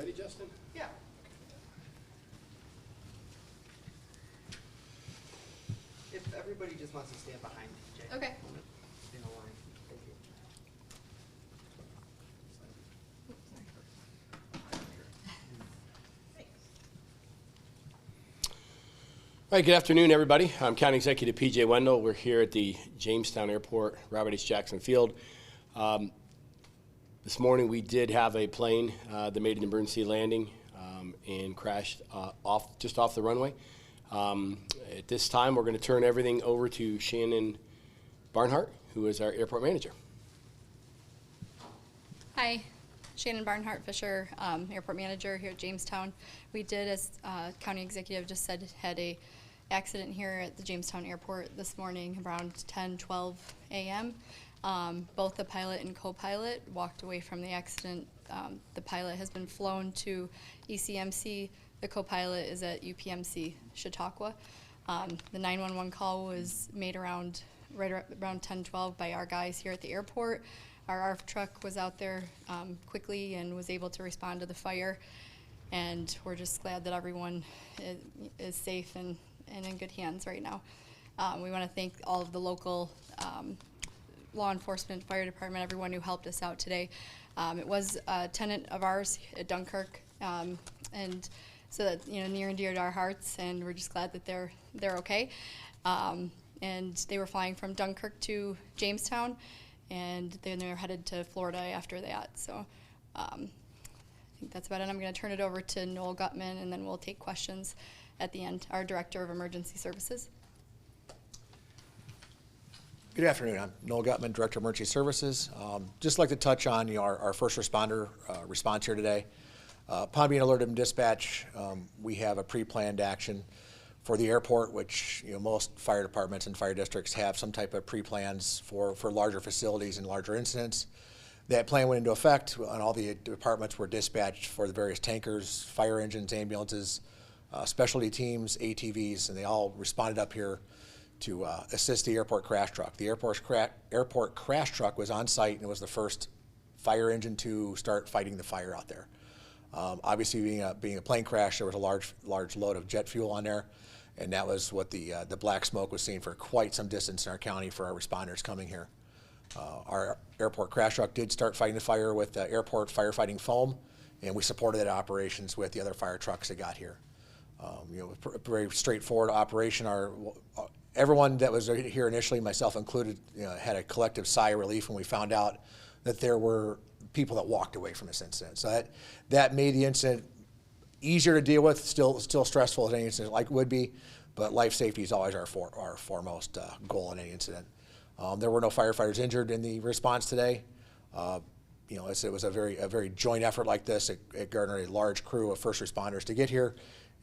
ready, Justin? Yeah. If everybody just wants to stand behind Jay. Okay. In a line. Thank you. All right, good afternoon, everybody. I'm County Executive P.J. Wendell. We're here at the Jamestown Airport, Robert H. Jackson Field. This morning we did have a plane that made an emergency landing and crashed just off the runway. At this time, we're going to turn everything over to Shannon Barnhart, who is our airport manager. Hi, Shannon Barnhart Fisher, airport manager here at Jamestown. We did, as county executive just said, had a accident here at the Jamestown Airport this morning around 10:12 a.m. Both the pilot and co-pilot walked away from the accident. The pilot has been flown to ECMC. The co-pilot is at UPMC Chautauqua. The 911 call was made right around 10:12 by our guys here at the airport. Our ARF truck was out there quickly and was able to respond to the fire. And we're just glad that everyone is safe and in good hands right now. We want to thank all of the local law enforcement, fire department, everyone who helped us out today. It was a tenant of ours at Dunkirk, and so that, near and dear to our hearts, and we're just glad that they're okay. And they were flying from Dunkirk to Jamestown, and then they're headed to Florida after that. So I think that's about it. I'm going to turn it over to Noel Gutman, and then we'll take questions at the end. Our Director of Emergency Services. Good afternoon. I'm Noel Gutman, Director of Emergency Services. Just like to touch on our first responder response here today. Upon being alerted from dispatch, we have a pre-planned action for the airport, which most fire departments and fire districts have some type of pre-plans for larger facilities and larger incidents. That plan went into effect, and all the departments were dispatched for the various tankers, fire engines, ambulances, specialty teams, ATVs, and they all responded up here to assist the airport crash truck. The airport crash truck was on site, and it was the first fire engine to start fighting the fire out there. Obviously, being a plane crash, there was a large load of jet fuel on there, and that was what the black smoke was seen for quite some distance in our county for our responders coming here. Our airport crash truck did start fighting the fire with airport firefighting foam, and we supported that operations with the other fire trucks that got here. A very straightforward operation. Everyone that was here initially, myself included, had a collective sigh of relief when we found out that there were people that walked away from this incident. So that made the incident easier to deal with. Still stressful as any incident like would be, but life safety is always our foremost goal in any incident. There were no firefighters injured in the response today. It was a very joint effort like this. It garnered a large crew of first responders to get here,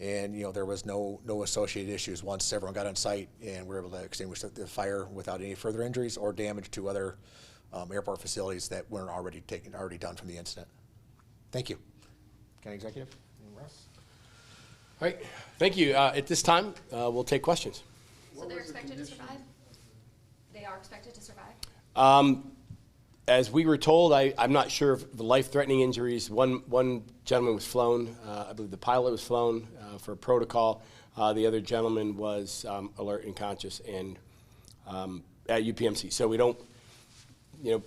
and there was no associated issues once everyone got on site, and we were able to extinguish the fire without any further injuries or damage to other airport facilities that weren't already done from the incident. Thank you. County Executive. Russ. All right, thank you. At this time, we'll take questions. So they're expected to survive? They are expected to survive? As we were told, I'm not sure if the life-threatening injuries, one gentleman was flown, I believe the pilot was flown for protocol. The other gentleman was alert and conscious and at UPMC. So we don't,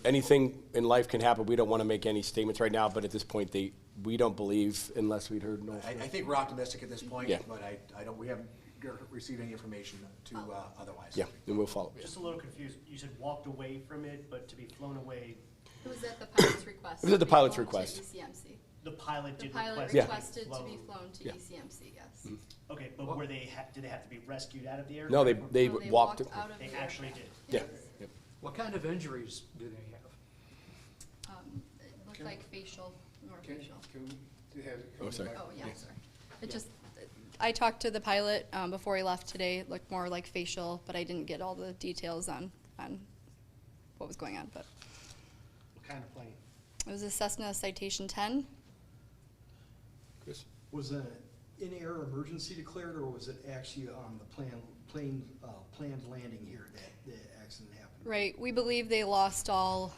anything in life can happen. We don't want to make any statements right now, but at this point, we don't believe unless we'd heard no. I think we're optimistic at this point, Yeah. but we haven't received any information to otherwise. Yeah, and we'll follow. Just a little confused. You said walked away from it, but to be flown away. It was at the pilot's request. It was at the to be pilot's flown request. To ECMC. The pilot The did pilot Yeah. requested to be flown to Yeah. ECMC, yes. Okay, but were they? Did they have to be rescued out of the aircraft? No, they No, walked. out of They the actually aircraft. did. Yeah. Yes. Yep. What kind of injuries do they have? It looked like facial, more facial. Oh, sorry. Oh, yeah, sorry. I talked to the pilot before he left today. It looked more like facial, but I didn't get all the details on what was going on. But What kind of plane? it was a Cessna Citation 10. Chris? Was an in-air emergency declared, or was it actually on the planned landing here that the accident happened? Right. We believe they lost all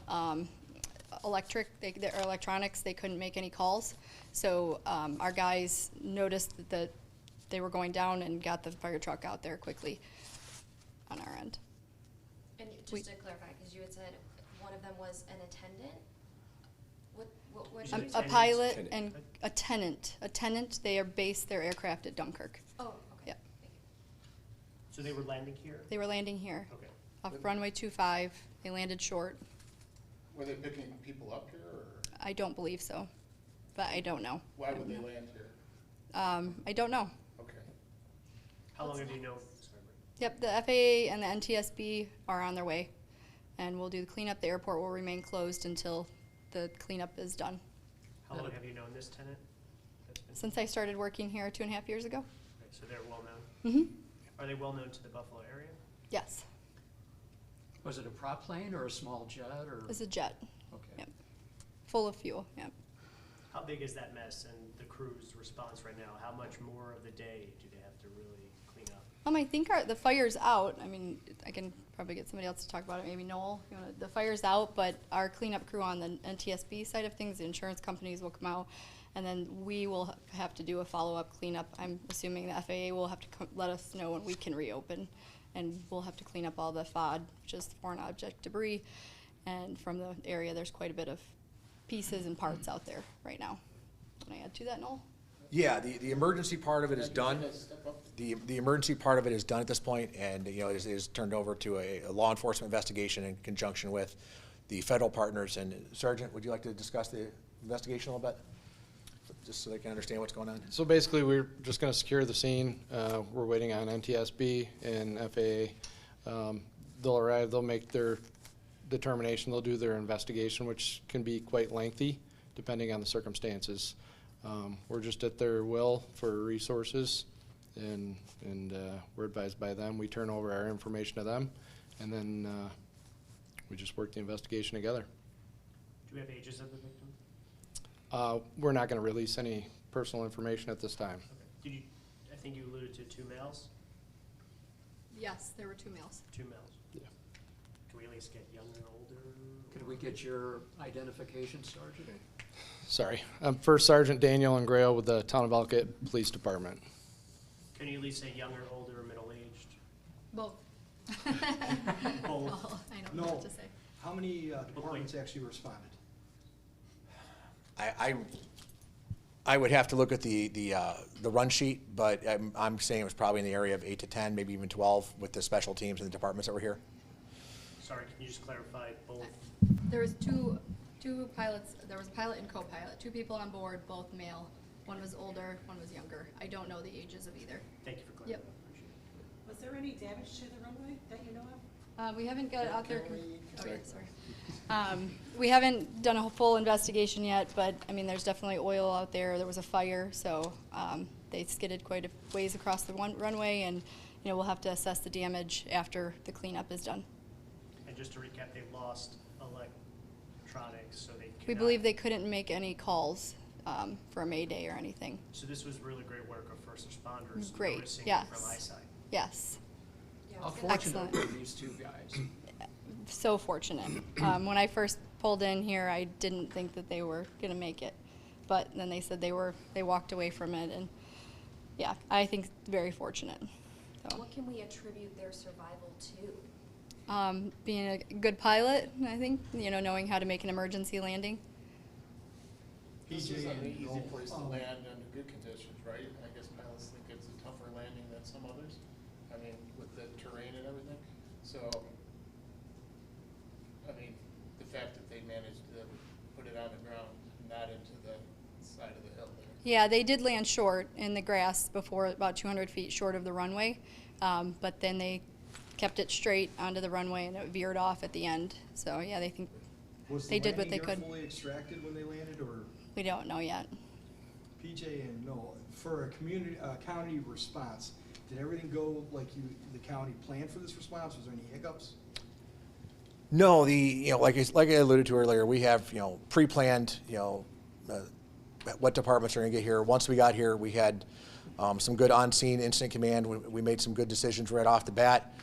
their electronics, they couldn't make any calls. So our guys noticed that they were going down and got the fire truck out there quickly on our end. And just to clarify, because you had said one of them was an attendant? What did you A say? pilot Tenant. and a tenant. A tenant, they are based their aircraft at Dunkirk. Oh, okay. Yep. Thank you. So they were landing here? They were landing here Okay. off runway 25. They landed short. Were they picking people up here, or I don't believe so, but I don't know. why would they land here? I don't know. Okay. How long What's have you known? next? Sorry, Brittany. Yep, the FAA and the NTSB are on their way, and we'll do the cleanup. The airport will remain closed until the cleanup is done. How long have you known this tenant? That's been- Since I started working here 2.5 years ago. Okay, so they're well-known? Mm-hmm. Are they well-known to the Buffalo area? Yes, Was it a prop plane or a small jet or? it's a jet. Okay. Yep, full of fuel. Yep. How big is that mess and the crew's response right now? How much more of the day do they have to really clean up? I think the fire's out. I mean, I can probably get somebody else to talk about it. Maybe Noel. The fire's out, but our cleanup crew on the NTSB side of things, the insurance companies will come out, and then we will have to do a follow-up cleanup. I'm assuming the FAA will have to let us know when we can reopen, and we'll have to clean up all the FOD, which is foreign object debris, and from the area, there's quite a bit of pieces and parts out there right now. Can I add to that, Noel? Yeah, the emergency part of it is done. The emergency part of it is done at this point, and, you know, it is turned over to a law enforcement investigation in conjunction with the federal partners. And Sergeant, would you like to discuss the investigation a little bit? Just so they can understand what's going on? So basically, we're just gonna secure the scene. We're waiting on NTSB and FAA. They'll arrive, they'll make their determination, they'll do their investigation, which can be quite lengthy, depending on the circumstances. We're just at their will for resources, and we're advised by them. We turn over our information to them, and then we just work the investigation together. Do we have ages of the victim? We're not gonna release any personal information at this time. Okay. Did you, I think you alluded to 2 males? Yes, there were 2 males. 2 males. Yeah. Can we at least get younger and older? Could we get your identification, Sergeant? Sorry. First Sergeant Daniel Ingrail with the Town of Elkett Police Department. Can you at least say younger, older, or middle-aged? Both. Both. Well, I don't know No. what to say. How many departments actually responded? I would have to look at the run sheet, but I'm saying it was probably in the area of 8 to 10, maybe even 12 with the special teams and the departments that were here. Sorry, can you just clarify both? There was two pilots, there was a pilot and co-pilot, 2 people on board, both male. One was older, one was younger. I don't know the ages of either. Thank you for clarifying. Yep. Appreciate it. Was there any damage to the runway that you know of? We haven't got out there. Oh, yeah, sorry. We haven't done a full investigation yet, but, I mean, there's definitely oil out there. There was a fire, so they skidded quite a ways across the runway, and, you know, we'll have to assess the damage after the cleanup is done. And just to recap, they lost electronics, so they We cannot- believe they couldn't make any calls for a Mayday or anything. So this was really great work of first responders Great, noticing yes. from eyesight. Yes, Yeah, How I was gonna- fortunate Excellent. were these 2 guys? so fortunate. When I first pulled in here, I didn't think that they were gonna make it. But then they said they walked away from it, and yeah, I think very fortunate. So, What can we attribute their survival to? being a good pilot, I think, you know, knowing how to make an emergency landing. This PJ is an and easy Noel, place to land under good conditions, right? I guess pilots think it's a tougher landing than some others. I mean, with the terrain and everything. So, I mean, the fact that they managed to put it on the ground, not into the side of the hill there. Yeah, they did land short in the grass before, about 200 feet short of the runway, but then they kept it straight onto the runway and it veered off at the end. So yeah, they think Was they the did what they landing could. gear fully extracted when they landed, or We don't know yet. PJ and Noel, for a county response, did everything go like the county planned for this response? Was there any hiccups? No, like I alluded to earlier, we have, pre-planned, what departments are gonna get here. Once we got here, we had some good on-scene incident command. We made some good decisions right off the bat.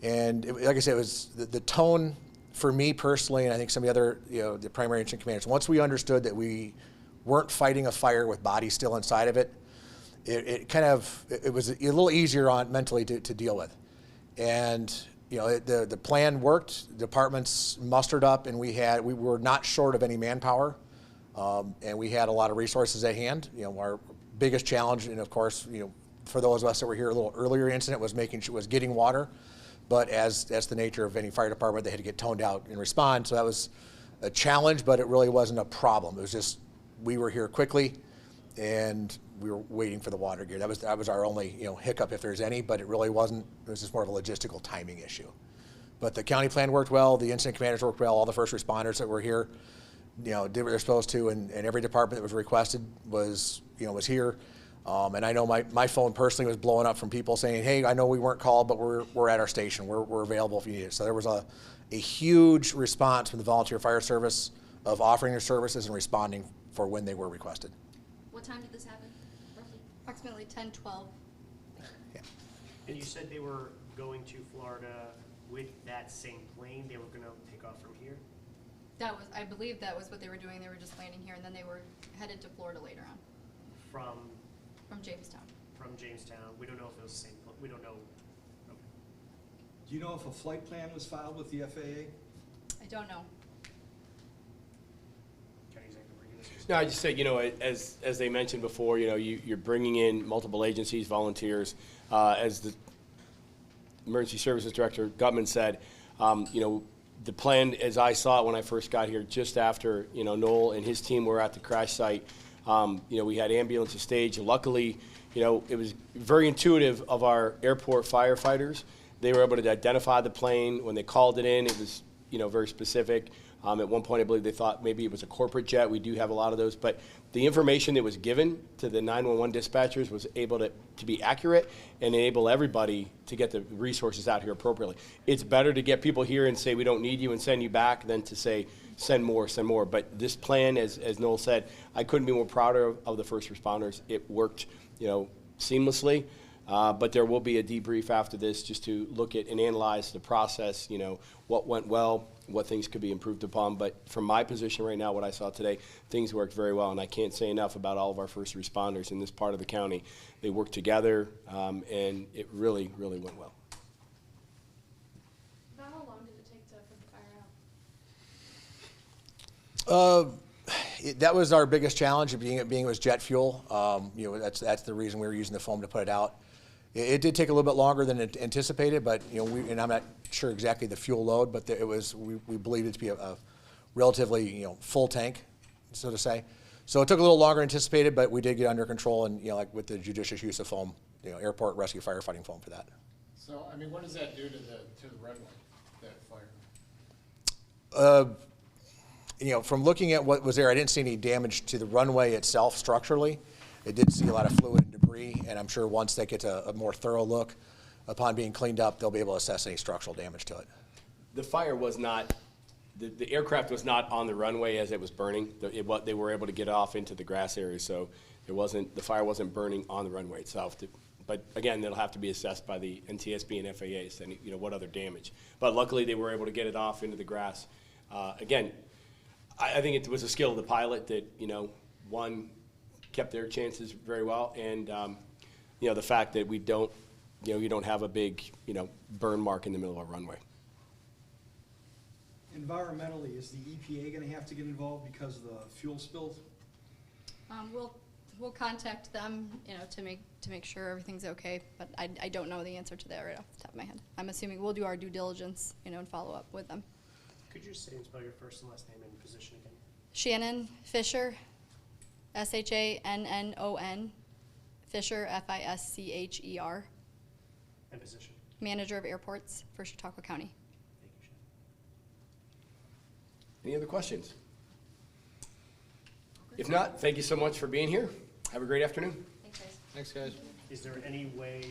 And like I said, it was the tone for me personally, and I think some of the other, the primary incident commanders, once we understood that we weren't fighting a fire with bodies still inside of it, it was a little easier on mentally to deal with. And the plan worked. Departments mustered up, and we were not short of any manpower, and we had a lot of resources at hand. Our biggest challenge, and of course, for those of us that were here a little earlier incident, was getting water. But as the nature of any fire department, they had to get toned out and respond. So that was a challenge, but it really wasn't a problem. It was just we were here quickly, and we were waiting for the water gear. That was our only hiccup, if there's any. But it really wasn't. It was just more of a logistical timing issue. But the county plan worked well. The incident commanders worked well. All the first responders that were here, did what they're supposed to, and every department that was requested was here. And I know my phone personally was blowing up from people saying, "Hey, I know we weren't called, but we're at our station. We're available if you need it." So there was a huge response from the volunteer fire service of offering their services and responding for when they were requested. What time did this happen, roughly? Approximately 10:12. Yeah. And you said they were going to Florida with that same plane? They were gonna take off from here? I believe that was what they were doing. They were just landing here, and then they were headed to Florida later on From Jamestown. Jamestown. We don't know if it was the same, we don't know. Okay. Do you know if a flight plan was filed with the FAA? I don't know. County Executive, were you gonna say something? No, I just say, as they mentioned before, you're bringing in multiple agencies, volunteers. As the Emergency Services Director Gutman said, the plan, as I saw it when I first got here, just after, Noel and his team were at the crash site, we had ambulances staged. Luckily, it was very intuitive of our airport firefighters. They were able to identify the plane. When they called it in, it was, very specific. At one point, I believe they thought maybe it was a corporate jet. We do have a lot of those. But the information that was given to the 911 dispatchers was able to be accurate and enable everybody to get the resources out here appropriately. It's better to get people here and say we don't need you and send you back than to say send more, send more. But this plan, as Noel said, I couldn't be more prouder of the first responders. It worked, seamlessly. But there will be a debrief after this just to look at and analyze the process, what went well, what things could be improved upon. But from my position right now, what I saw today, things worked very well. And I can't say enough about all of our first responders in this part of the county. They worked together, and it really, really went well. About how long did it take to put the fire out? That was our biggest challenge, being it was jet fuel. That's the reason we were using the foam to put it out. It did take a little bit longer than anticipated, but and I'm not sure exactly the fuel load, but we believed it to be a relatively full tank, so to say. So it took a little longer than anticipated, but we did get under control, and like with the judicious use of foam, airport rescue firefighting foam for that. So, what does that do to the runway, that fire? From looking at what was there, I didn't see any damage to the runway itself structurally. I did see a lot of fluid and debris, and I'm sure once they get a more thorough look, upon being cleaned up, they'll be able to assess any structural damage to it. The fire was not, the aircraft was not on the runway as it was burning. They were able to get off into the grass area, so the fire wasn't burning on the runway itself. But again, it'll have to be assessed by the NTSB and FAA, so what other damage. But luckily, they were able to get it off into the grass. Again, I think it was a skill of the pilot that, one, kept their chances very well, and, the fact that we don't, you don't have a big, burn mark in the middle of a runway. Environmentally, is the EPA gonna have to get involved because of the fuel spills? We'll contact them, to make sure everything's okay, but I don't know the answer to that right off the top of my head. I'm assuming we'll do our due diligence, and follow up with them. Could you say and spell your first and last name and position again? Shannon Fisher, SHANNON, Fisher, FISCHER, And position. Manager of Airports for Chautauqua County. Thank you, Shannon. Any other questions? If not, thank you so much for being here. Have a great afternoon. Thanks, guys. Thanks, guys. Is there any way